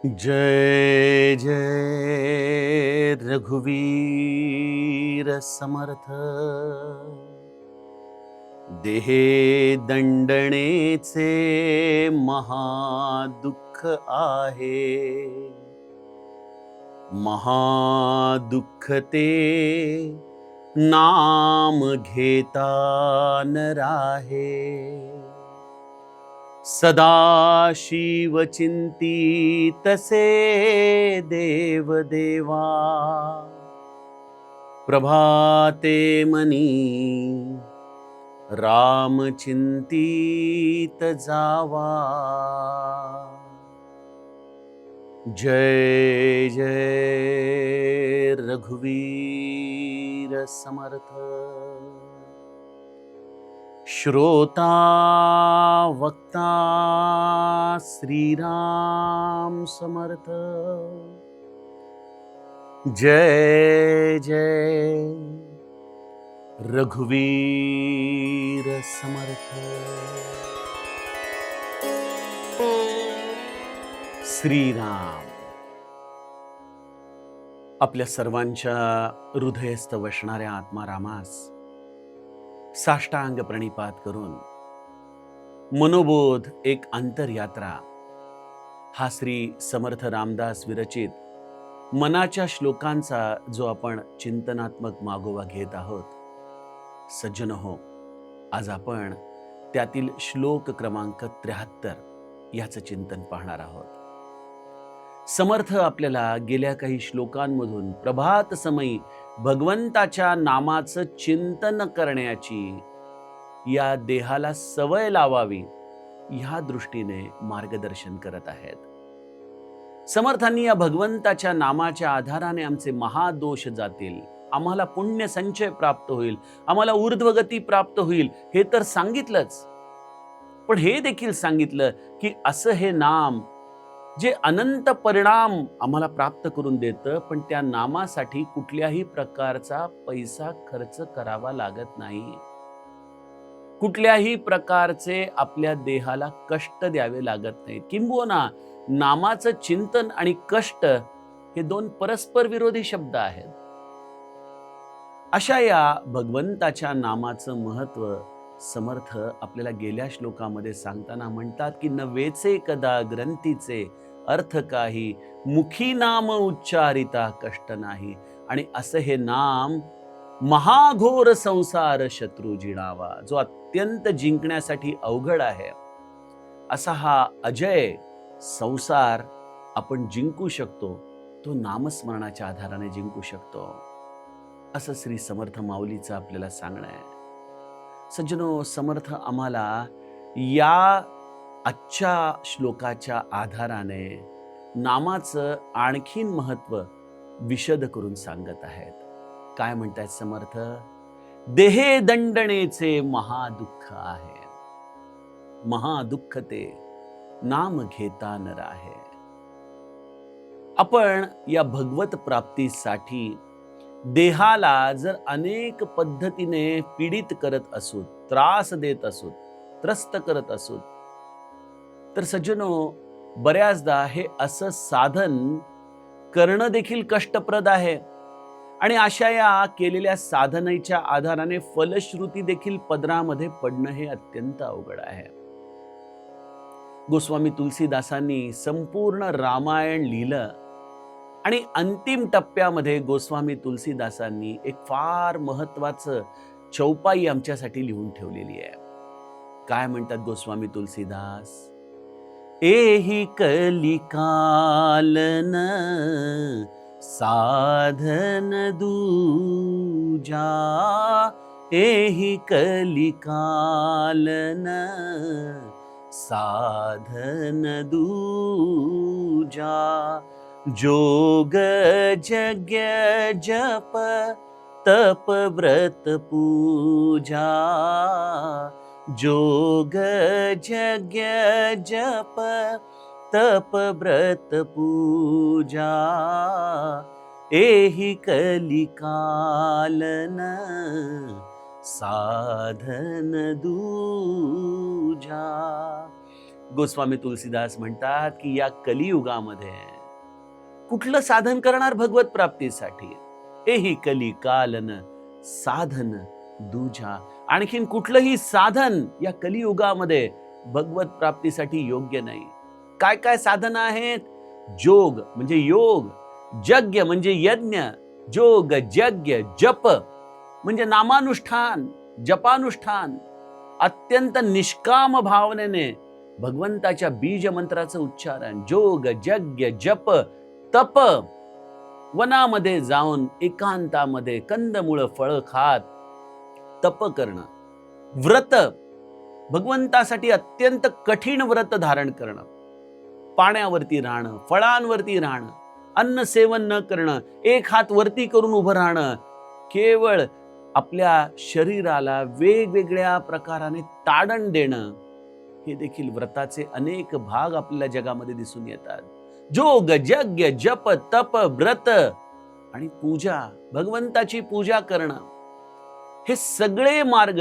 जय जय रघुवीर समर्थ। देहे दंडणेचे महादुःख आहे, महादुःख ते नाम घेता न राहे। सदा शिव चिंतितसे देव देवा, प्रभाते मनी राम चिंतित जावा। जय जय रघुवीर समर्थ। श्रोता वक्ता श्रीराम समर्थ। जय जय रघुवीर समर्थ। श्रीराम आपल्या सर्वांच्या हृदयस्थ वसणाऱ्या आत्मा रामास साष्टांग प्रणिपात करून मनोबोध एक अंतरयात्रा हा श्री समर्थ रामदास विरचित मनाच्या श्लोकांचा जो आपण चिंतनात्मक मागोवा घेत आहोत, सज्जन हो, आज आपण त्यातील श्लोक क्रमांक 73 याचं चिंतन पाहणार आहोत। समर्थ आपल्याला गेल्या काही श्लोकांमधून प्रभात समयी भगवंताच्या नामाचं चिंतन करण्याची, या देहाला सवय लावावी ह्या दृष्टीने मार्गदर्शन करत आहेत। समर्थांनी या भगवंताच्या नामाच्या आधाराने आमचे महादोष जातील, आम्हाला पुण्य संचय प्राप्त होईल, आम्हाला ऊर्ध्वगती प्राप्त होईल हे तर सांगितलंच, पण हे देखील सांगितलं की असं हे नाम जे अनंत परिणाम आम्हाला प्राप्त करून देतं, पण त्या नामासाठी कुठल्याही प्रकारचा पैसा खर्च करावा लागत नाही, कुठल्याही प्रकारचे आपल्या देहाला कष्ट द्यावे लागत नाहीत। किंबहुना नामाचं चिंतन आणि कष्ट हे दोन परस्पर विरोधी शब्द आहेत। अशा या भगवंताच्या नामाचं महत्व समर्थ आपल्याला गेल्या श्लोकामध्ये सांगताना म्हणतात की नवेचे कदा ग्रंथीचे अर्थ काही, मुखी नाम उच्चारिता कष्ट नाही। आणि असं हे नाम महाघोर संसार शत्रू जिणावा, जो अत्यंत जिंकण्यासाठी अवघड आहे, असा हा अजय संसार आपण जिंकू शकतो, तो नामस्मरणाच्या आधाराने जिंकू शकतो, असं श्री समर्थ माऊलीचं आपल्याला सांगणं आहे। सज्जनो, समर्थ आम्हाला या आजच्या श्लोकाच्या आधाराने नामाचं आणखीन महत्व विशद करून सांगत आहेत। काय म्हणतात समर्थ? देहे दंडणेचे महादुःख आहे, महादुःख ते नाम घेता न राहे। आपण या भगवत प्राप्तीसाठी देहाला जर अनेक पद्धतीने पीडित करत असू, त्रास देत असू, त्रस्त करत असू, तर सज्जनो, बऱ्याचदा हे असं साधन करणं देखील कष्टप्रद आहे आणि अशा या केलेल्या साधनेच्या आधाराने फलश्रुती देखील पदरामध्ये पडणं हे अत्यंत अवघड आहे। गोस्वामी तुलसीदासांनी संपूर्ण रामायण लिहिलं आणि अंतिम टप्प्यामध्ये गोस्वामी तुलसीदासांनी एक फार महत्वाचं चौपाई आमच्यासाठी लिहून ठेवलेली आहे। काय म्हणतात गोस्वामी तुलसीदास? एही कलिकालन साधन दूजा, एही कलिकालन साधन दूजा। जोग यज्ञ जप तप व्रत पूजा, जोग यज्ञ जप तप व्रत पूजा, एही कलिकालन साधन दूजा। गोस्वामी तुलसीदास म्हणतात की या कलियुगामध्ये कुठलं साधन करणार भगवत प्राप्तीसाठी? एही कली कालन साधन दूजा. आणखीन कुठलंही साधन या कलियुगामध्ये भगवत प्राप्तीसाठी योग्य नाही. काय काय साधन आहेत? जोग म्हणजे योग, यज्ञ म्हणजे यज्ञ, जोग यज्ञ, जप म्हणजे नामानुष्ठान, जपानुष्ठान, अत्यंत निष्काम भावनेने भगवंताच्या बीज मंत्राचं उच्चारण, जोग यज्ञ जप, तप, वनामध्ये जाऊन एकांतामध्ये कंदमुळं फळं खात तप करणं, व्रत, भगवंतासाठी अत्यंत कठीण व्रत धारण करणं, पाण्यावरती राहणं, फळांवरती राहणं, अन्न सेवन न करणं, एक हात वरती करून उभं राहणं, केवळ आपल्या शरीराला वेगवेगळ्या प्रकाराने ताडण देणं, हे देखील व्रताचे अनेक भाग आपल्या जगामध्ये दिसून येतात. जोग यज्ञ जप तप व्रत आणि पूजा, भगवंताची पूजा करणं, हे सगळे मार्ग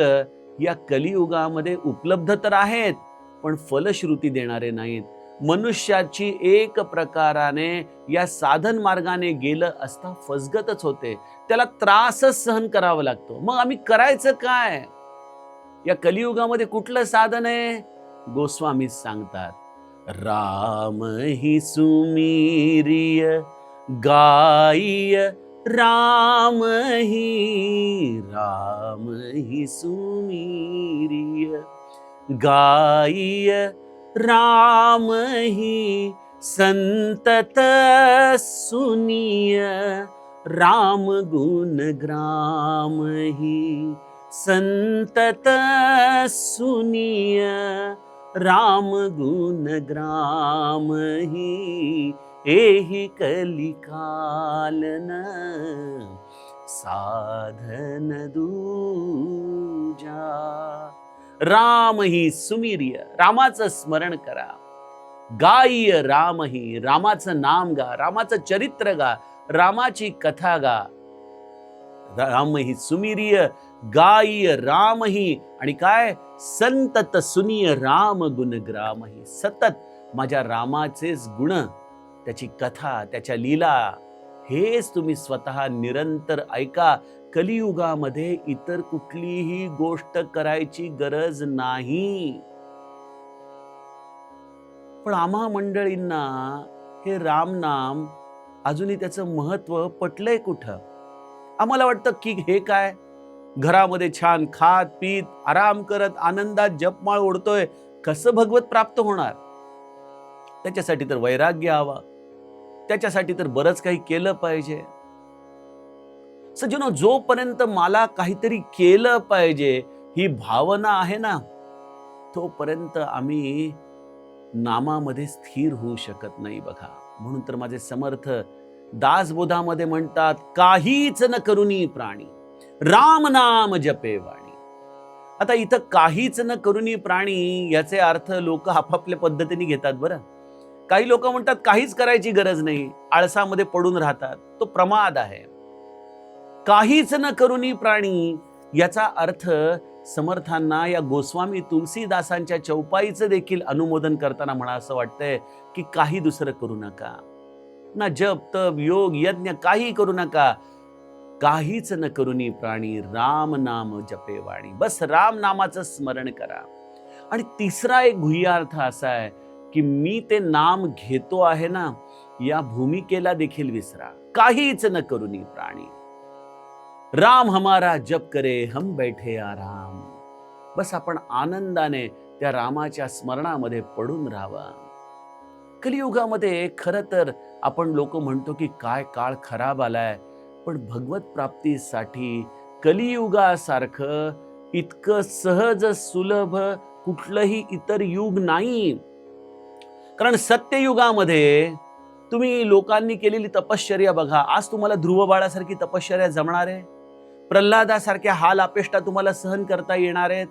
या कलियुगामध्ये उपलब्ध तर आहेत, पण फलश्रुती देणारे नाहीत. मनुष्याची एक प्रकाराने या साधन मार्गाने गेलं असता फसगतच होते, त्याला त्रासच सहन करावा लागतो. मग आम्ही करायचं काय? या कलियुगामध्ये कुठलं साधन आहे? गोस्वामी सांगतात, राम ही सुमीरिय गाय, राम ही सुमीरिय गाय, राम ही संतत सुनिय, राम गुण ग्राम ही संतत सुनिय, राम गुण ग्राम ही एही कलिकालन साधन दूजा. राम ही सुमीर्य, रामाचं स्मरण करा. गाय राम ही, रामाचं नाम गा, रामाचं चरित्र गा, रामाची कथा गा. राम ही सुमीर्य गाय राम ही, आणि काय? संतत सुनिय राम गुण ग्राम ही. सतत माझ्या रामाचेच गुण, त्याची कथा, त्याच्या लीला, हेच तुम्ही स्वतः निरंतर ऐका. कलियुगामध्ये इतर कुठलीही गोष्ट करायची गरज नाही. पण आम्हा मंडळींना हे रामनाम अजूनही त्याचं महत्व पटलंय कुठं? आम्हाला वाटतं की हे काय, घरामध्ये छान खात पीत आराम करत आनंदात जपमाळ ओढतोय, कसं भगवत प्राप्त होणार? त्याच्यासाठी तर वैराग्य हवा, त्याच्यासाठी तर बरंच काही केलं पाहिजे. सज्जनो, जोपर्यंत मला काहीतरी केलं पाहिजे ही भावना आहे ना, तोपर्यंत आम्ही नामामध्ये स्थिर होऊ शकत नाही बघा. म्हणून तर माझे समर्थ दासबोधामध्ये म्हणतात, काहीच न करुनी प्राणी राम नाम जपे वाणी. आता इथं काहीच न करुनी प्राणी याचे अर्थ लोक आपापल्या पद्धतीने घेतात बरं. काही लोक म्हणतात काहीच करायची गरज नाही, आळसामध्ये पडून राहतात, तो प्रमाद आहे. काहीच न करुनी प्राणी याचा अर्थ समर्थांना या गोस्वामी तुलसीदासांच्या चौपाईचं देखील अनुमोदन करताना म्हणा असं वाटतंय की काही दुसरं करू नका, ना जप तप योग यज्ञ काही करू नका. काहीच न करुनी प्राणी राम नाम जपे वाणी. बस राम नामाचं स्मरण करा. आणि तिसरा एक गुह्यार्थ असा आहे की मी ते नाम घेतो आहे ना, या भूमिकेला देखील विसरा. काहीच न करुनी प्राणी, राम हमारा जप करे हम बैठे आराम. बस आपण आनंदाने त्या रामाच्या स्मरणामध्ये पडून राहावा. कलियुगामध्ये खरं तर आपण लोक म्हणतो की काय काळ खराब आलाय, पण भगवत प्राप्तीसाठी कलियुगासारखं इतकं सहज सुलभ कुठलंही इतर युग नाही. कारण सत्ययुगामध्ये तुम्ही लोकांनी केलेली तपश्चर्या बघा. आज तुम्हाला ध्रुव बाळासारखी तपश्चर्या जमणार आहे? प्रल्हादासारख्या हाल अपेष्टा तुम्हाला सहन करता येणार आहेत?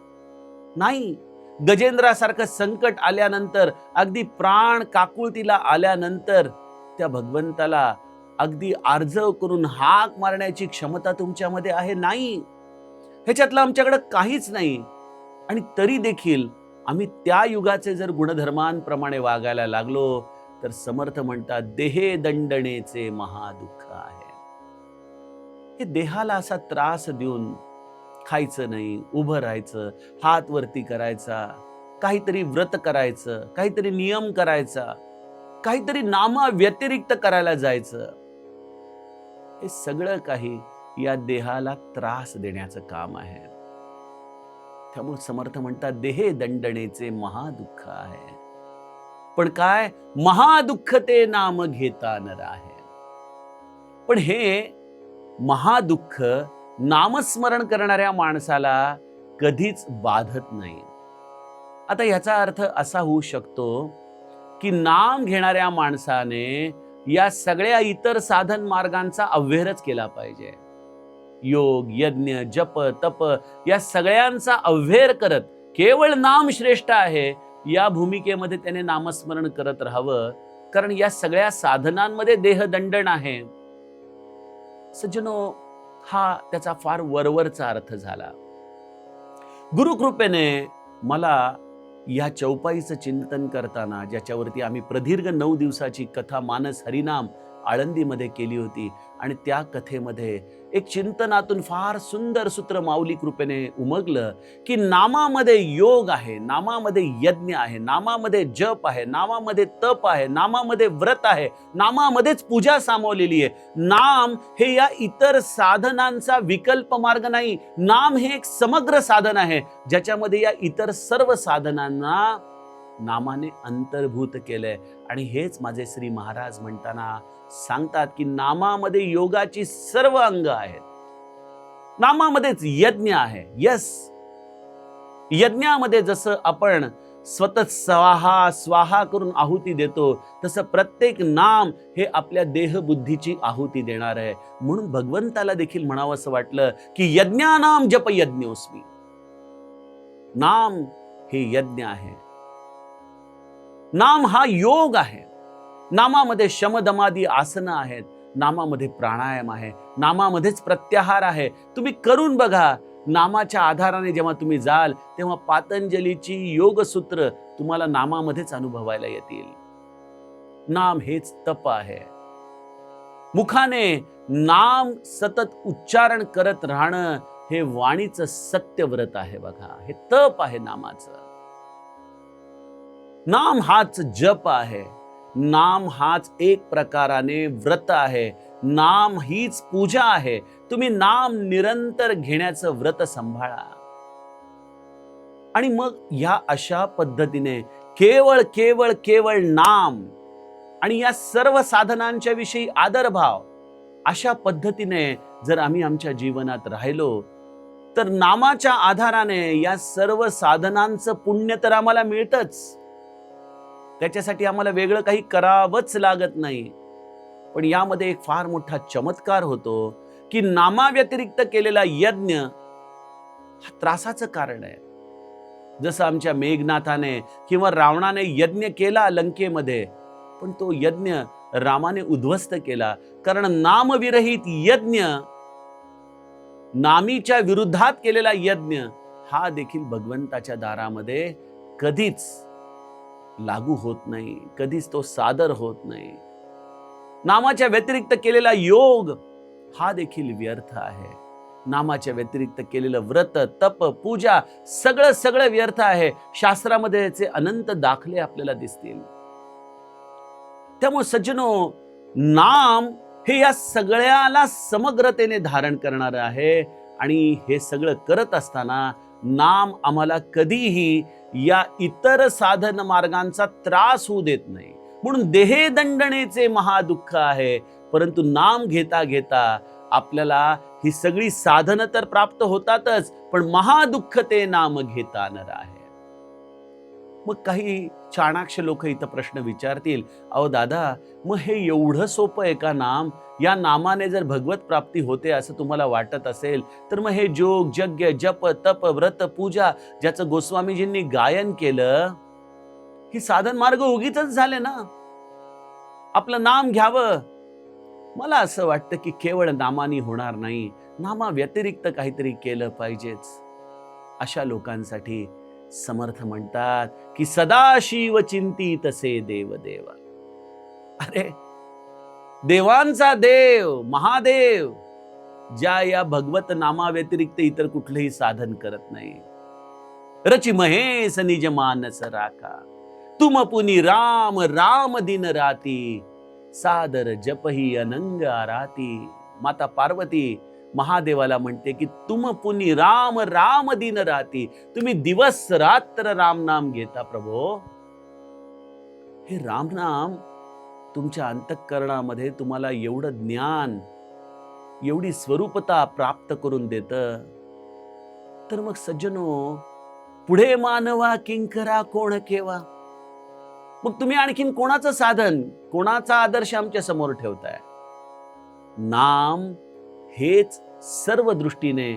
नाही. गजेंद्रासारखं संकट आल्यानंतर, अगदी प्राण काकुळतीला आल्यानंतर त्या भगवंताला अगदी आर्जव करून हाक मारण्याची क्षमता तुमच्यामध्ये आहे? नाही. ह्याच्यातलं आमच्याकडे काहीच नाही. आणि तरी देखील आम्ही त्या युगाचे जर गुणधर्मांप्रमाणे वागायला लागलो तर समर्थ म्हणतात, देहे दंडणेचे महादुःख आहे. हे देहाला असा त्रास देऊन खायचं नाही, उभं राहायचं, हात वरती करायचा, काहीतरी व्रत करायचं, काहीतरी नियम करायचा, काहीतरी नामा व्यतिरिक्त करायला जायचं, हे सगळं काही या देहाला त्रास देण्याचं काम आहे. त्यामुळे समर्थ म्हणतात, देहे दंडणेचे महादुःख आहे. पण काय, महादुःख ते नाम घेता नर आहे. पण हे महादुःख नामस्मरण करणाऱ्या माणसाला कधीच बाधत नाही. आता याचा अर्थ असा होऊ शकतो की नाम घेणाऱ्या माणसाने या सगळ्या इतर साधन मार्गांचा अव्हेरच केला पाहिजे. योग, यज्ञ, जप, तप या सगळ्यांचा अव्हेर करत केवळ नाम श्रेष्ठ आहे या भूमिकेमध्ये त्याने नामस्मरण करत राहावं. कारण या सगळ्या साधनांमध्ये देहदंडन आहे. सज्जनो, हा त्याचा फार वरवरचा अर्थ झाला. गुरुकृपेने मला या चौपाईचं चिंतन करताना, ज्याच्यावरती आम्ही प्रदीर्घ 9 दिवसाची कथा मानस हरिनाम आळंदीमध्ये केली होती, आणि त्या कथेमध्ये एक चिंतनातून फार सुंदर सूत्र माऊली कृपेने उमगलं की नामामध्ये योग आहे, नामामध्ये यज्ञ आहे, नामामध्ये जप आहे, नामामध्ये तप आहे, नामामध्ये व्रत आहे, नामामध्येच पूजा सामावलेली आहे. नाम हे या इतर साधनांचा विकल्प मार्ग नाही. नाम हे एक समग्र साधन आहे, ज्याच्यामध्ये या इतर सर्व साधनांना नामाने अंतर्भूत केलंय. आणि हेच माझे श्री महाराज म्हणताना सांगतात की नामामध्ये योगाची सर्व अंग आहेत, नामामध्येच यज्ञ आहे. यस, यज्ञामध्ये जसं आपण स्वतः स्वाहा स्वाहा करून आहुती देतो, तसं प्रत्येक नाम हे आपल्या देहबुद्धीची आहुती देणार आहे. म्हणून भगवंताला देखील म्हणावं असं वाटलं की यज्ञानाम जप यज्ञोस्मी. नाम हे यज्ञ आहे, नाम हा योग आहे. नामामध्ये शमदमादी आसनं आहेत, नामामध्ये प्राणायाम आहे, नामामध्येच प्रत्याहार आहे. तुम्ही करून बघा. नामाच्या आधाराने जेव्हा तुम्ही जाल तेव्हा पातंजलीची योगसूत्र तुम्हाला नामामध्येच अनुभवायला येतील. नाम हेच तप आहे. मुखाने नाम सतत उच्चारण करत राहणं हे वाणीचं सत्यव्रत आहे. बघा, हे तप आहे नामाचं. नाम हाच जप आहे, नाम हाच एक प्रकाराने व्रत आहे, नाम हीच पूजा आहे. तुम्ही नाम निरंतर घेण्याचं व्रत सांभाळा. आणि मग ह्या अशा पद्धतीने केवळ केवळ केवळ नाम आणि या सर्व साधनांच्या विषयी आदरभाव, अशा पद्धतीने जर आम्ही आमच्या जीवनात राहिलो तर नामाच्या आधाराने या सर्व साधनांचं पुण्य तर आम्हाला मिळतच. त्याच्यासाठी आम्हाला वेगळं काही करावंच लागत नाही. पण यामध्ये एक फार मोठा चमत्कार होतो की नामाव्यतिरिक्त केलेला यज्ञ हा त्रासाचं कारण आहे. जसं आमच्या मेघनाथाने किंवा रावणाने यज्ञ केला लंकेमध्ये, पण तो यज्ञ रामाने उद्ध्वस्त केला. कारण नामविरहित यज्ञ, नामीच्या विरुद्धात केलेला यज्ञ हा देखील भगवंताच्या दारामध्ये कधीच लागू होत नाही, कधीच तो सादर होत नाही. नामाच्या व्यतिरिक्त केलेला योग हा देखील व्यर्थ आहे. नामाच्या व्यतिरिक्त केलेलं व्रत, तप, पूजा सगळं सगळं व्यर्थ आहे. शास्त्रामध्ये याचे अनंत दाखले आपल्याला दिसतील. त्यामुळे सज्जनो, नाम हे या सगळ्याला समग्रतेने धारण करणार आहे. आणि हे सगळं करत असताना नाम आम्हाला कधीही या इतर साधन मार्गांचा त्रास होऊ देत नाही. म्हणून देहे दंडणेचे महादुःख आहे. परंतु नाम घेता घेता आपल्याला ही सगळी साधनं तर प्राप्त होतातच, पण महादुःख ते नाम घेता नर आहे. मग काही चाणाक्ष लोक इथं प्रश्न विचारतील, अहो दादा, मग हे एवढं सोपं आहे का नाम? या नामाने जर भगवत प्राप्ती होते असं तुम्हाला वाटत असेल तर मग हे योग, यज्ञ, जप, तप, व्रत, पूजा ज्याचं गोस्वामीजींनी गायन केलं, ही साधन मार्ग उगीचच झाले ना. आपलं नाम घ्यावं. मला असं वाटतं की केवळ नामानी होणार नाही, नामा व्यतिरिक्त काहीतरी केलं पाहिजेच. अशा लोकांसाठी समर्थ म्हणतात की सदाशिव चिंती तसे देव देवा. अरे, देवांचा देव महादेव ज्या या भगवत नामा व्यतिरिक्त इतर कुठलेही साधन करत नाही. रची महेश निज मानस राखा, तुम पुनी राम राम दिन राती, सादर जपही अनंग आराती. माता पार्वती महादेवाला म्हणते की तुम पुनी राम राम दिन राती, तुम्ही दिवस रात्र राम नाम घेता प्रभो. हे राम नाम तुमच्या अंतःकरणामध्ये तुम्हाला एवढं ज्ञान, एवढी स्वरूपता प्राप्त करून देतं. तर मग सज्जनो, पुढे मानवा किंकरा कोण केवा. मग तुम्ही आणखीन कोणाचं साधन, कोणाचा आदर्श आमच्या समोर ठेवताय? नाम हेच सर्व दृष्टीने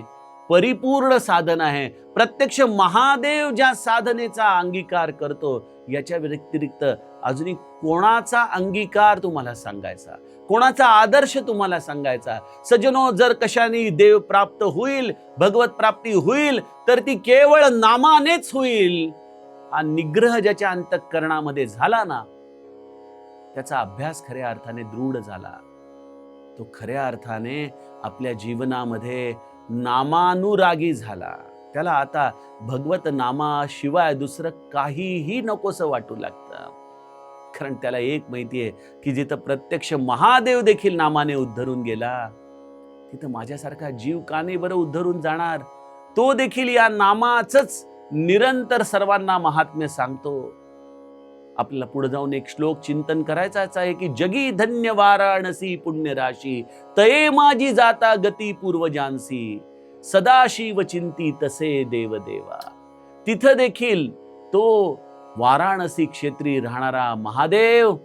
परिपूर्ण साधन आहे. प्रत्यक्ष महादेव ज्या साधनेचा अंगीकार करतो, याच्या व्यतिरिक्त अजूनही कोणाचा अंगीकार तुम्हाला सांगायचा, कोणाचा आदर्श तुम्हाला सांगायचा? सज्जनो, जर कशाने देव प्राप्त होईल, भगवत प्राप्ती होईल, तर ती केवळ नामानेच होईल. हा निग्रह ज्याच्या अंतःकरणामध्ये झाला ना, त्याचा अभ्यास खऱ्या अर्थाने दृढ झाला. तो खऱ्या अर्थाने आपल्या जीवनामध्ये नामानुरागी झाला. त्याला आता भगवत नामाशिवाय दुसरं काहीही नकोसं वाटू लागतं. कारण त्याला एक माहिती आहे की जिथं प्रत्यक्ष महादेव देखील नामाने उद्धरून गेला, तिथं माझ्यासारखा जीव का नाही बरं उद्धरून जाणार? तो देखील या नामाचंच निरंतर सर्वांना महात्म्य सांगतो. आपल्याला पुढे जाऊन एक श्लोक चिंतन करायचाच आहे की जगी धन्य वाराणसी पुण्य राशी, तये माझी जाता गती पूर्वजांसी, सदाशिव चिंती तसे देव देवा. तिथं देखील तो वाराणसी क्षेत्री राहणारा महादेव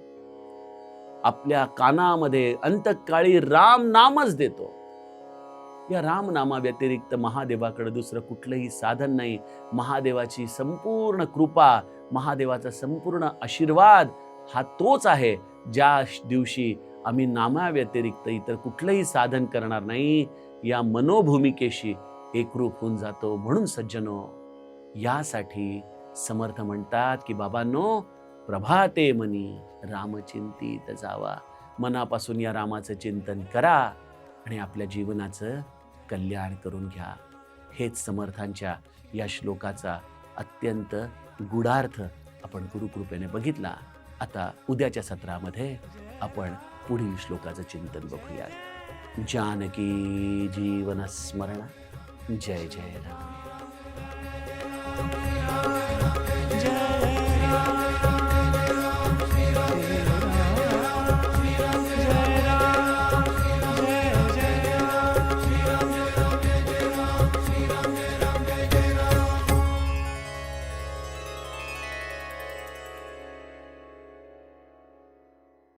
आपल्या कानामध्ये अंतकाळी राम नामच देतो. या राम नामा व्यतिरिक्त महादेवाकडे दुसरं कुठलंही साधन नाही. महादेवाची संपूर्ण कृपा, महादेवाचा संपूर्ण आशीर्वाद हा तोच आहे, ज्या दिवशी आम्ही नामा व्यतिरिक्त इतर कुठलंही साधन करणार नाही, या मनोभूमिकेशी एकरूप होऊन जातो. म्हणून सज्जनो, यासाठी समर्थ म्हणतात की बाबांनो, प्रभाते मनी रामचिंतित जावा. मनापासून या रामाचं चिंतन करा आणि आपल्या जीवनाचं कल्याण करून घ्या. हेच समर्थांच्या या श्लोकाचा अत्यंत गूढार्थ आपण गुरुकृपेने बघितला. आता उद्याच्या सत्रामध्ये आपण पुढील श्लोकाचं चिंतन बघूया. जानकी जीवन स्मरण. जय जय राम.